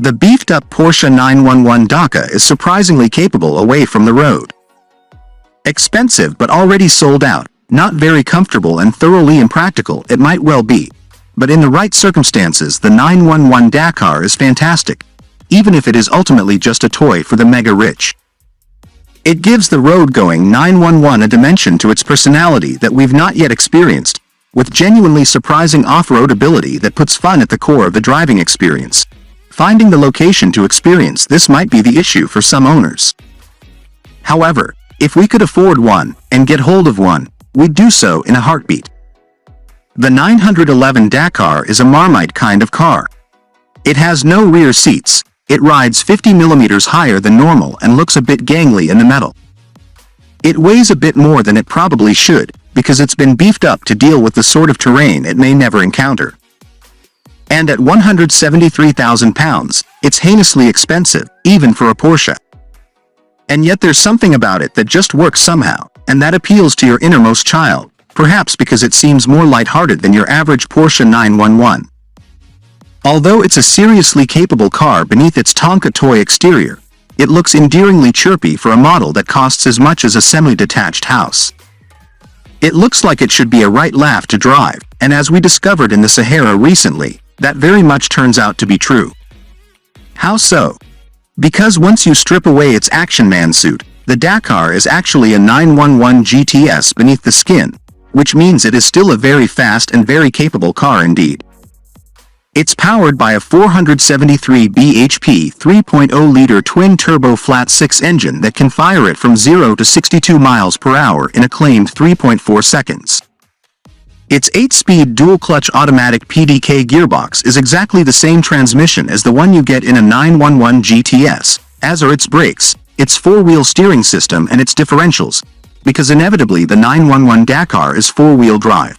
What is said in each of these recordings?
The beefed-up Porsche 911 Dakar is surprisingly capable away from the road. Expensive but already sold out, not very comfortable and thoroughly impractical it might well be. But in the right circumstances the 911 Dakar is fantastic, even if it is ultimately just a toy for the mega-rich. It gives the road-going 911 a dimension to its personality that we've not yet experienced, with genuinely surprising off-road ability that puts fun at the core of the driving experience. Finding the location to experience this might be the issue for some owners. However, if we could afford one, and get hold of one, we'd do so in a heartbeat. The 911 Dakar is a Marmite kind of car. It has no rear seats, it rides 50 millimeters higher than normal and looks a bit gangly in the metal. It weighs a bit more than it probably should, because it's been beefed up to deal with the sort of terrain it may never encounter. And at 173,000 pounds, it's heinously expensive, even for a Porsche. And yet there's something about it that just works somehow, and that appeals to your innermost child, perhaps because it seems more lighthearted than your average Porsche 911. Although it's a seriously capable car beneath its Tonka Toy exterior, it looks endearingly chirpy for a model that costs as much as a semi-detached house. It looks like it should be a right laugh to drive, and as we discovered in the Sahara recently, that very much turns out to be true. How so? Because once you strip away its Action Man suit, the Dakar is actually a 911 GTS beneath the skin, which means it is still a very fast and very capable car indeed. It's powered by a 473 bhp 3.0-liter twin-turbo flat-six engine that can fire it from 0 to 62 miles per hour in a claimed 3.4 seconds. Its 8-speed dual-clutch automatic PDK gearbox is exactly the same transmission as the one you get in a 911 GTS, as are its brakes, its four-wheel steering system and its differentials, because inevitably the 911 Dakar is four-wheel drive.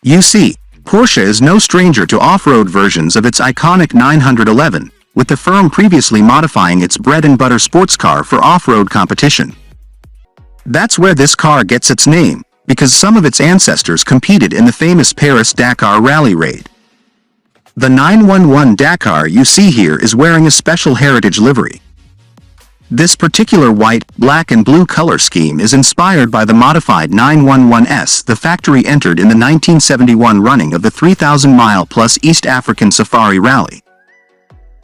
You see, Porsche is no stranger to off-road versions of its iconic 911, with the firm previously modifying its bread-and-butter sports car for off-road competition. That's where this car gets its name, because some of its ancestors competed in the famous Paris-Dakar rally raid. The 911 Dakar you see here is wearing a special heritage livery. This particular white, black and blue color scheme is inspired by the modified 911S the factory entered in the 1971 running of the 3,000-mile-plus East African Safari Rally.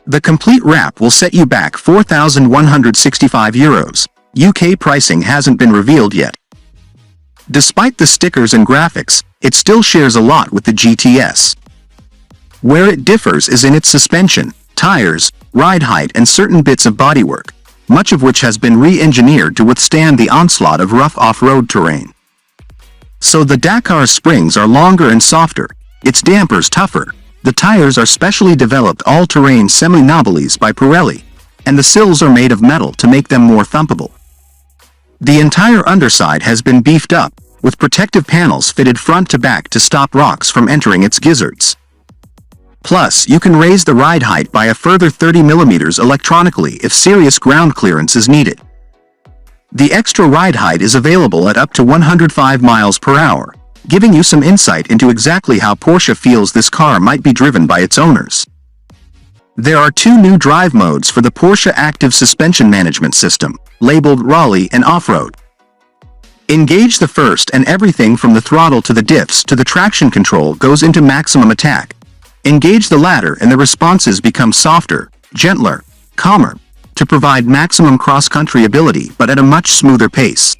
The complete wrap will set you back €4,165. UK pricing hasn't been revealed yet. Despite the stickers and graphics, it still shares a lot with the GTS. Where it differs is in its suspension, tires, ride height and certain bits of bodywork, much of which has been re-engineered to withstand the onslaught of rough off-road terrain. So the Dakar springs are longer and softer, its dampers tougher, the tires are specially developed all-terrain semi-nobblies by Pirelli, and the sills are made of metal to make them more thumpable. The entire underside has been beefed up, with protective panels fitted front to back to stop rocks from entering its gizzards. Plus, you can raise the ride height by a further 30 mm electronically if serious ground clearance is needed. The extra ride height is available at up to 105 miles per hour, giving you some insight into exactly how Porsche feels this car might be driven by its owners. There are two new drive modes for the Porsche Active Suspension Management System, labeled Rally and Off-Road. Engage the first and everything from the throttle to the diffs to the traction control goes into maximum attack. Engage the latter and the responses become softer, gentler, calmer, to provide maximum cross-country ability but at a much smoother pace.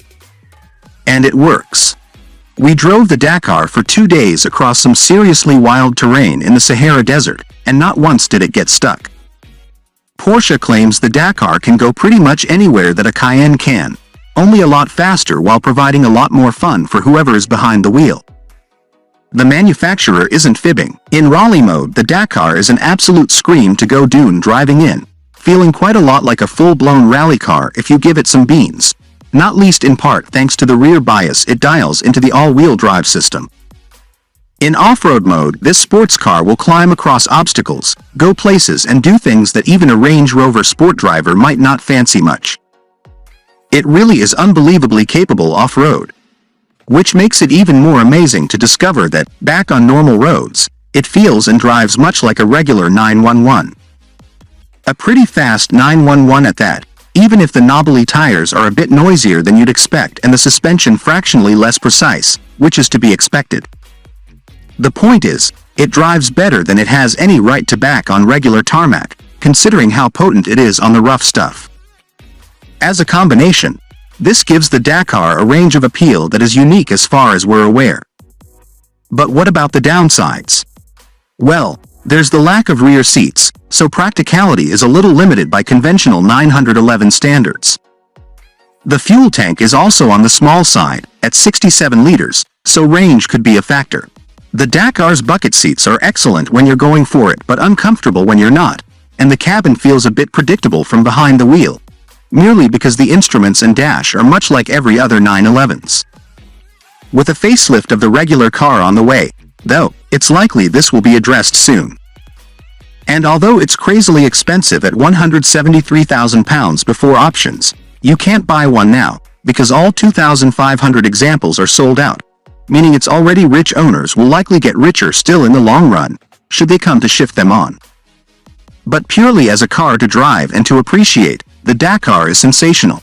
And it works. We drove the Dakar for 2 days across some seriously wild terrain in the Sahara Desert, and not once did it get stuck. Porsche claims the Dakar can go pretty much anywhere that a Cayenne can, only a lot faster while providing a lot more fun for whoever is behind the wheel. The manufacturer isn't fibbing. In rally mode the Dakar is an absolute scream to go dune driving in, feeling quite a lot like a full-blown rally car if you give it some beans, not least in part thanks to the rear bias it dials into the all-wheel drive system. In off-road mode this sports car will climb across obstacles, go places and do things that even a Range Rover Sport driver might not fancy much. It really is unbelievably capable off-road. Which makes it even more amazing to discover that, back on normal roads, it feels and drives much like a regular 911. A pretty fast 911 at that, even if the knobbly tires are a bit noisier than you'd expect and the suspension fractionally less precise, which is to be expected. The point is, it drives better than it has any right to back on regular tarmac, considering how potent it is on the rough stuff. As a combination, this gives the Dakar a range of appeal that is unique as far as we're aware. But what about the downsides? Well, there's the lack of rear seats, so practicality is a little limited by conventional 911 standards. The fuel tank is also on the small side, at 67 liters, so range could be a factor. The Dakar's bucket seats are excellent when you're going for it but uncomfortable when you're not, and the cabin feels a bit predictable from behind the wheel, merely because the instruments and dash are much like every other 911s. With a facelift of the regular car on the way, though, it's likely this will be addressed soon. And although it's crazily expensive at £173,000 before options, you can't buy one now, because all 2,500 examples are sold out, meaning its already rich owners will likely get richer still in the long run, should they come to shift them on. But purely as a car to drive and to appreciate, the Dakar is sensational.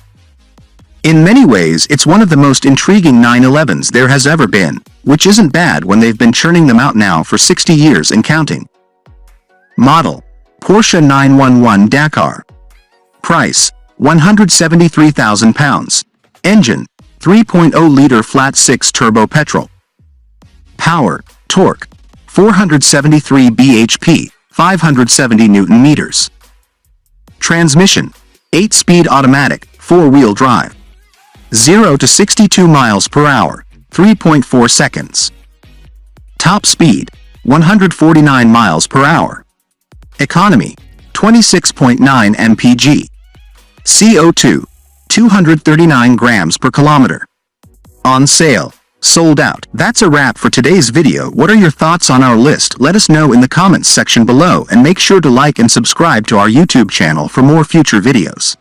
In many ways it's one of the most intriguing 911s there has ever been, which isn't bad when they've been churning them out now for 60 years and counting. Model: Porsche 911 Dakar. Price: £173,000. Engine: 3.0-liter flat-6 turbo petrol. Power, torque: 473 bhp, 570 Nm. Transmission: 8-speed automatic, 4-wheel drive. 0 to 62 miles per hour, 3.4 seconds. Top speed: 149 miles per hour. Economy: 26.9 mpg. CO2: 239 grams per kilometer. On sale. Sold out. That's a wrap for today's video. What are your thoughts on our list? Let us know in the comments section below and make sure to like and subscribe to our YouTube channel for more future videos.